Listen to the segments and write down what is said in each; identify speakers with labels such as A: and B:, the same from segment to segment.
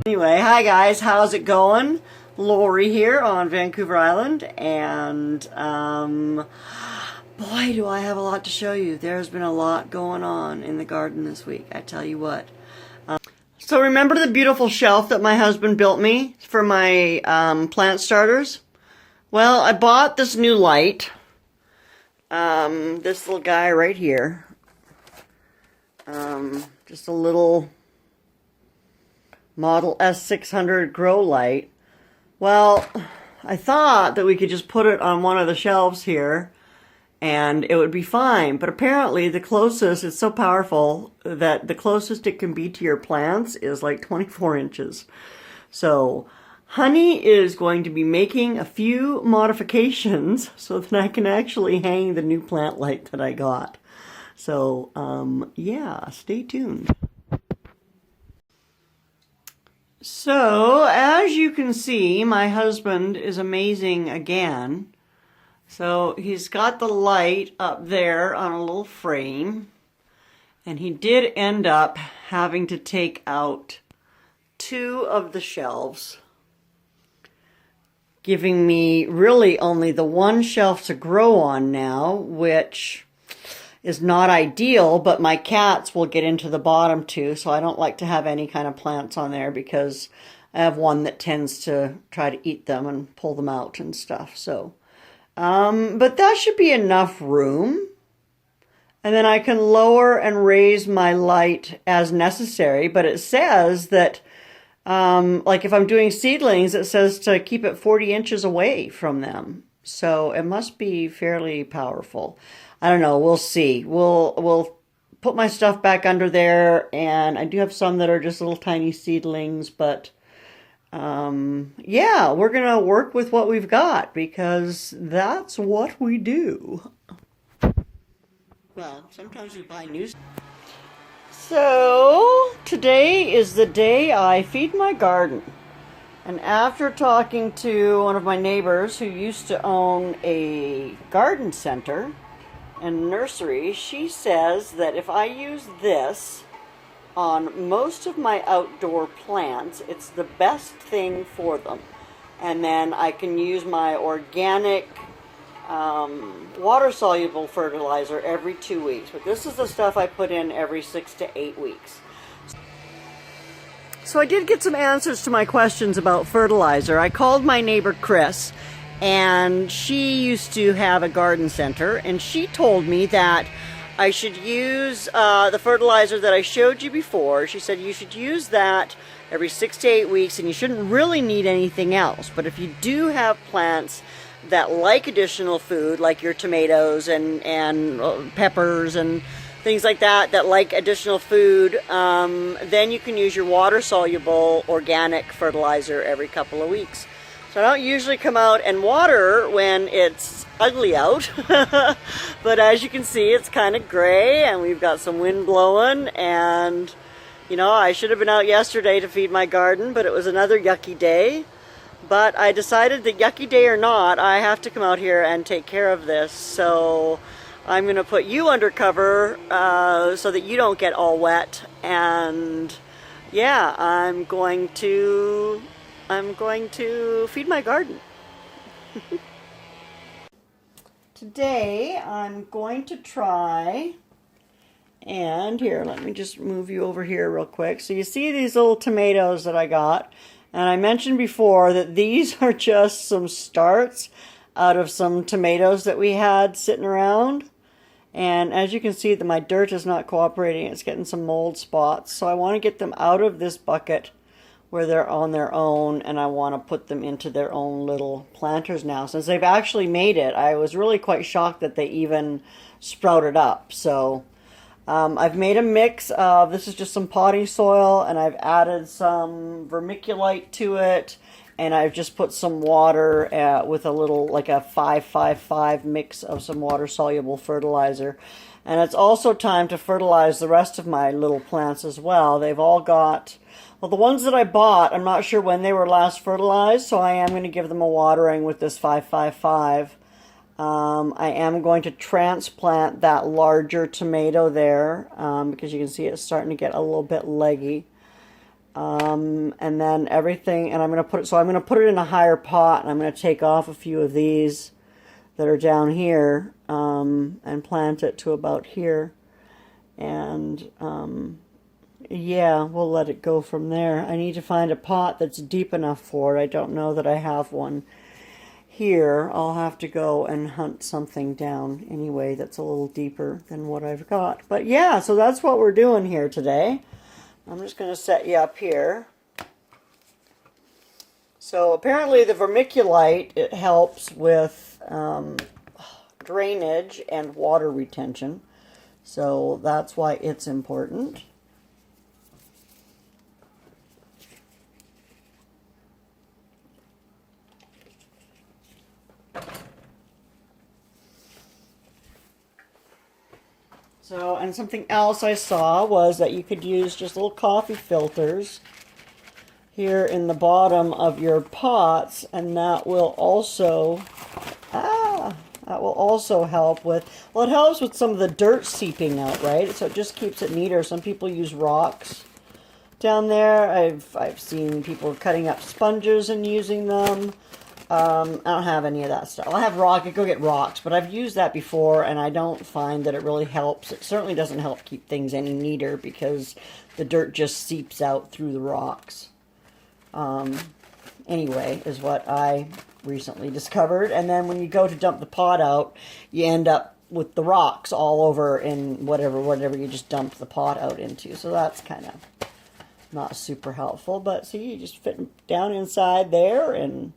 A: Anyway, hi guys, how's it going? Lori here on Vancouver Island, and boy, do I have a lot to show you. There's been a lot going on in the garden this week, I tell you what. So remember the beautiful shelf that my husband built me for my plant starters? Well, I bought this new light, this little guy right here, just a little Model S600 grow light. Well, I thought that we could just put it on one of the shelves here and it would be fine. But apparently the closest, it's so powerful that the closest it can be to your plants is like 24 inches. So Honey is going to be making a few modifications so that I can actually hang the new plant light that I got. So, yeah, stay tuned. So, as you can see, my husband is amazing again. So, he's got the light up there on a little frame. And he did end up having to take out 2 of the shelves, giving me really only the one shelf to grow on now, which is not ideal, but my cats will get into the bottom too, so I don't like to have any kind of plants on there because I have one that tends to try to eat them and pull them out and stuff. So, but that should be enough room. And then I can lower and raise my light as necessary, but it says that, like if I'm doing seedlings, it says to keep it 40 inches away from them. So it must be fairly powerful. I don't know. We'll see. We'll put my stuff back under there, and I do have some that are just little tiny seedlings, but yeah, we're gonna work with what we've got because that's what we do. Well, sometimes we buy new. So today is the day I feed my garden. And after talking to one of my neighbors who used to own a garden center and nursery, she says that if I use this on most of my outdoor plants, it's the best thing for them. And then I can use my organic water-soluble fertilizer every 2 weeks. But this is the stuff I put in every 6 to 8 weeks. So I did get some answers to my questions about fertilizer. I called my neighbor Chris, and she used to have a garden center, and she told me that I should use the fertilizer that I showed you before. She said you should use that every 6 to 8 weeks, and you shouldn't really need anything else. But if you do have plants that like additional food, like your tomatoes and peppers and things like that, that like additional food, then you can use your water-soluble organic fertilizer every couple of weeks. So I don't usually come out and water when it's ugly out, but as you can see, it's kind of gray and we've got some wind blowing, and you know, I should have been out yesterday to feed my garden, but it was another yucky day. But I decided that yucky day or not, I have to come out here and take care of this. So I'm going to put you under cover so that you don't get all wet. And yeah, I'm going to feed my garden. Today I'm going to try, and here, let me just move you over here real quick. So you see these little tomatoes that I got. And I mentioned before that these are just some starts out of some tomatoes that we had sitting around. And as you can see, that my dirt is not cooperating. It's getting some mold spots. So I want to get them out of this bucket where they're on their own, and I want to put them into their own little planters now. Since they've actually made it, I was really quite shocked that they even sprouted up. So I've made a mix of, this is just some potting soil, and I've added some vermiculite to it, and I've just put some water with a little, like a 5-5-5 mix of some water-soluble fertilizer. And it's also time to fertilize the rest of my little plants as well. They've all got, well, the ones that I bought, I'm not sure when they were last fertilized, so I am going to give them a watering with this 5-5-5. I am going to transplant that larger tomato there because you can see it's starting to get a little bit leggy. And then everything, and I'm going to put it, so I'm going to put it in a higher pot, and I'm going to take off a few of these that are down here, and plant it to about here. And, yeah, we'll let it go from there. I need to find a pot that's deep enough for it. I don't know that I have one here. I'll have to go and hunt something down anyway that's a little deeper than what I've got. But yeah, so that's what we're doing here today. I'm just going to set you up here. So apparently the vermiculite, it helps with drainage and water retention. So that's why it's important. So, and something else I saw was that you could use just little coffee filters here in the bottom of your pots, and that will also, help with, well, it helps with some of the dirt seeping out, right? So it just keeps it neater. Some people use rocks down there. I've seen people cutting up sponges and using them. I don't have any of that stuff. I go get rocks, but I've used that before, and I don't find that it really helps. It certainly doesn't help keep things any neater because the dirt just seeps out through the rocks. Anyway, is what I recently discovered. And then when you go to dump the pot out, you end up with the rocks all over in whatever you just dumped the pot out into. So that's kind of not super helpful. But see, you just fit down inside there, and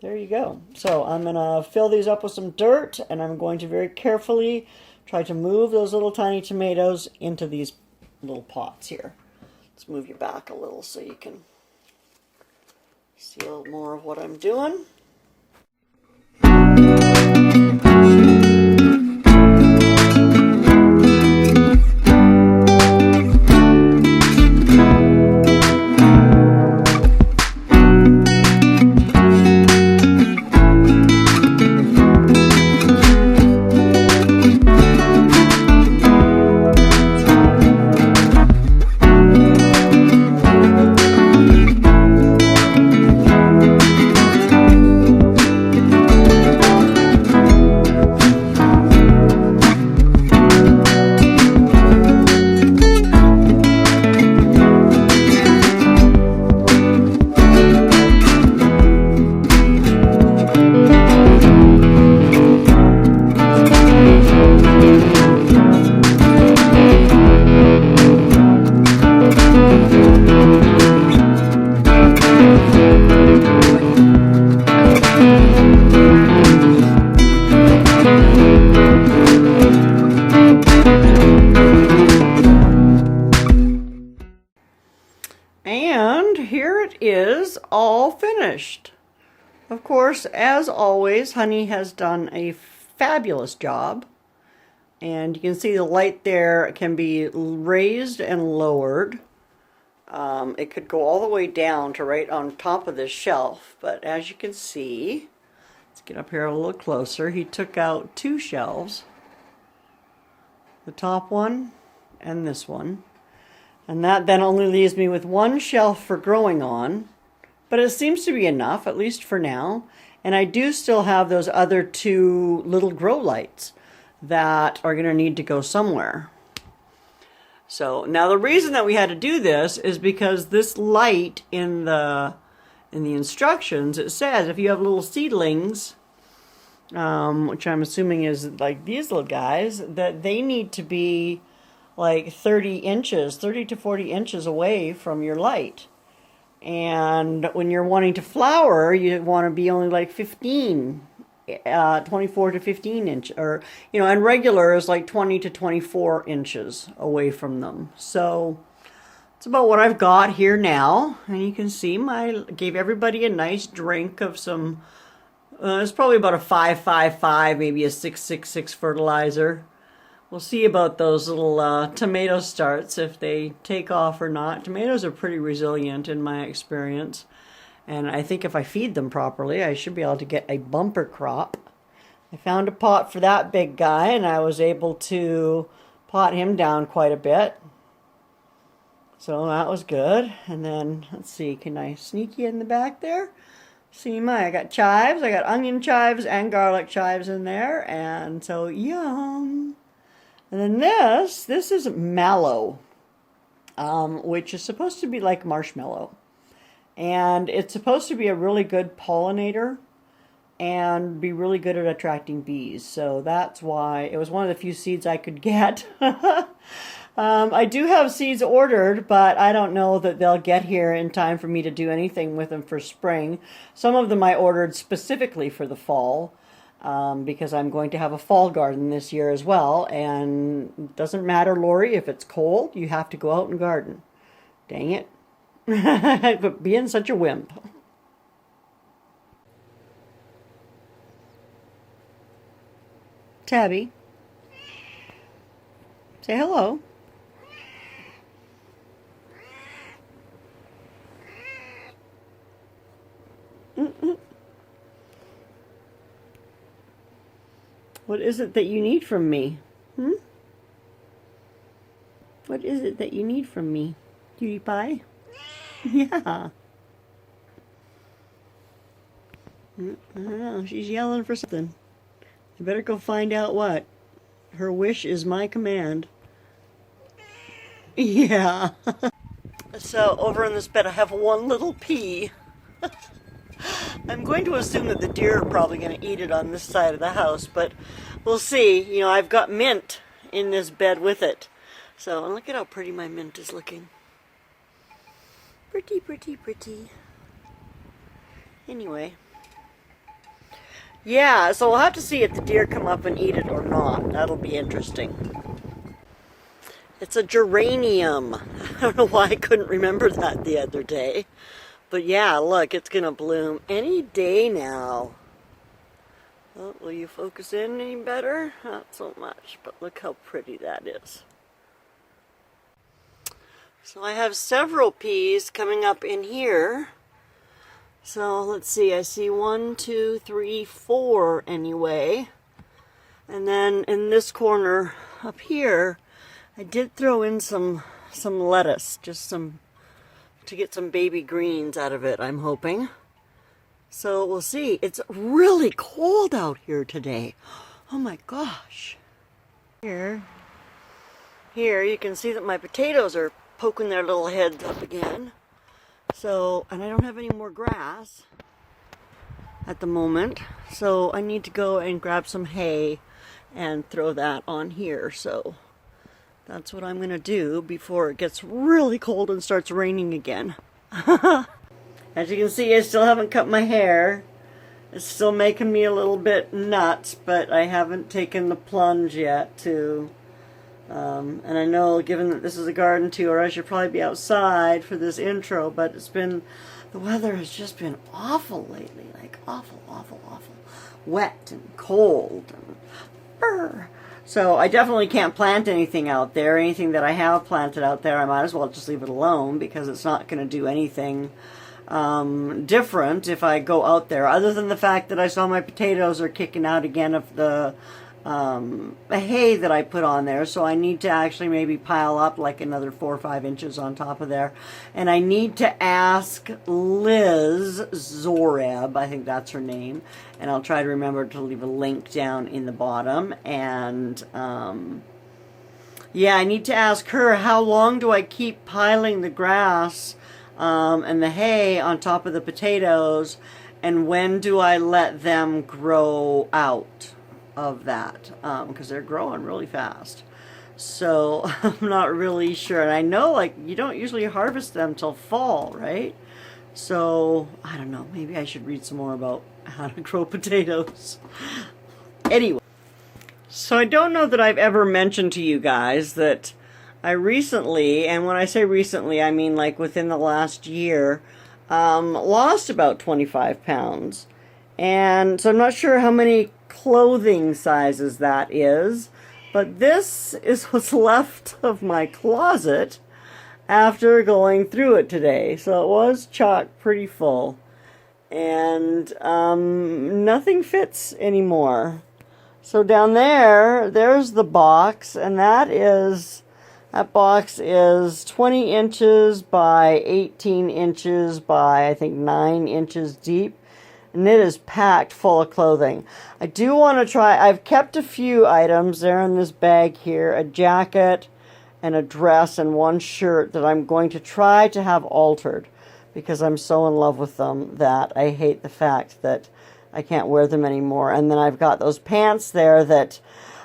A: there you go. So I'm going to fill these up with some dirt, and I'm going to very carefully try to move those little tiny tomatoes into these little pots here. Let's move you back a little so you can see a little more of what I'm doing. And here it is, all finished. Of course, as always, Honey has done a fabulous job. And you can see the light there can be raised and lowered. It could go all the way down to right on top of this shelf. But as you can see, let's get up here a little closer. He took out two shelves. The top one and this one. And that then only leaves me with one shelf for growing on. But it seems to be enough, at least for now. And I do still have those other two little grow lights that are going to need to go somewhere. So now the reason that we had to do this is because this light in the instructions, it says if you have little seedlings, which I'm assuming is like these little guys, that they need to be like 30 to 40 inches away from your light. And when you're wanting to flower, you want to be only like 24 to 15 inch, or, you know, and regular is like 20 to 24 inches away from them. So it's about what I've got here now. And you can see gave everybody a nice drink of some, it's probably about a 5.55, maybe a 6.66 fertilizer. We'll see about those little tomato starts, if they take off or not. Tomatoes are pretty resilient in my experience. And I think if I feed them properly, I should be able to get a bumper crop. I found a pot for that big guy, and I was able to pot him down quite a bit. So that was good. And then, let's see, can I sneak you in the back there? See I got chives. I got onion chives and garlic chives in there. And so, yum. And then this is mallow, which is supposed to be like marshmallow. And it's supposed to be a really good pollinator and be really good at attracting bees. So that's why it was one of the few seeds I could get. I do have seeds ordered, but I don't know that they'll get here in time for me to do anything with them for spring. Some of them I ordered specifically for the fall, because I'm going to have a fall garden this year as well. And it doesn't matter, Lori, if it's cold, you have to go out and garden. Dang it. But being such a wimp. Tabby, say hello. What is it that you need from me? What is it that you need from me? Cutie pie? Yeah. I don't know. She's yelling for something. I better go find out what. Her wish is my command. Yeah. So over in this bed I have one little pea. I'm going to assume that the deer are probably going to eat it on this side of the house, but we'll see. You know, I've got mint in this bed with it. So look at how pretty my mint is looking. Pretty, pretty, pretty. Anyway. Yeah, so we'll have to see if the deer come up and eat it or not. That'll be interesting. It's a geranium. I don't know why I couldn't remember that the other day. But yeah, look, it's going to bloom any day now. Oh, will you focus in any better? Not so much, but look how pretty that is. So I have several peas coming up in here. So let's see, I see 1, 2, 3, 4 anyway. And then in this corner up here, I did throw in some lettuce, just some to get some baby greens out of it, I'm hoping. So we'll see. It's really cold out here today. Oh my gosh. Here you can see that my potatoes are poking their little heads up again. So, and I don't have any more grass at the moment. So I need to go and grab some hay and throw that on here. So that's what I'm going to do before it gets really cold and starts raining again. As you can see, I still haven't cut my hair. It's still making me a little bit nuts, but I haven't taken the plunge yet to... and I know, given that this is a garden tour, I should probably be outside for this intro, but it's been... The weather has just been awful lately. Like, awful, awful, awful. Wet and cold and... Brr. So I definitely can't plant anything out there. Anything that I have planted out there, I might as well just leave it alone because it's not going to do anything different if I go out there. Other than the fact that I saw my potatoes are kicking out again of the hay that I put on there. So I need to actually maybe pile up like another 4 or 5 inches on top of there. And I need to ask Liz Zoreb, I think that's her name, and I'll try to remember to leave a link down in the bottom. And yeah, I need to ask her, how long do I keep piling the grass and the hay on top of the potatoes, and when do I let them grow out of that, because they're growing really fast. So I'm not really sure. And I know, like, you don't usually harvest them till fall, right? So I don't know, maybe I should read some more about how to grow potatoes. Anyway, so I don't know that I've ever mentioned to you guys that I recently, and when I say recently, I mean like within the last year, lost about 25 pounds. And so I'm not sure how many clothing sizes that is, but this is what's left of my closet after going through it today. So it was chock pretty full, and nothing fits anymore. So down there's the box, and that is That box is 20 inches by 18 inches by, I think, 9 inches deep. And it is packed full of clothing. I do want to try, I've kept a few items. They're in this bag here. A jacket and a dress and one shirt that I'm going to try to have altered, because I'm so in love with them that I hate the fact that I can't wear them anymore. And then I've got those pants there that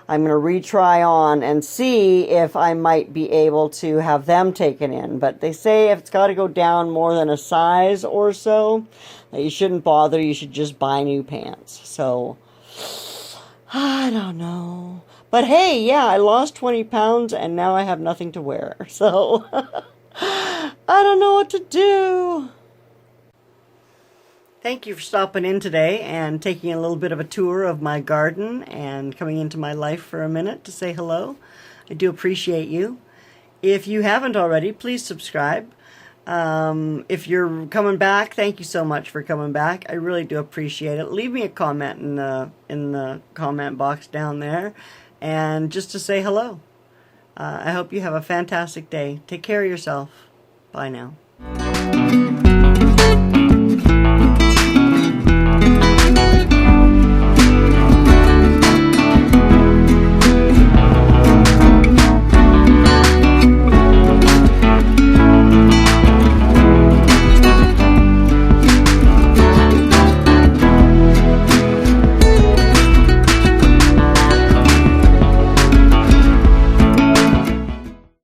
A: I'm going to retry on and see if I might be able to have them taken in. But they say if it's got to go down more than a size or so, that you shouldn't bother. You should just buy new pants. So, I don't know. But hey, yeah, I lost 20 pounds and now I have nothing to wear. So, I don't know what to do. Thank you for stopping in today and taking a little bit of a tour of my garden and coming into my life for a minute to say hello. I do appreciate you. If you haven't already, please subscribe. If you're coming back, thank you so much for coming back. I really do appreciate it. Leave me a comment in the comment box down there, and just to say hello. I hope you have a fantastic day. Take care of yourself. Bye now.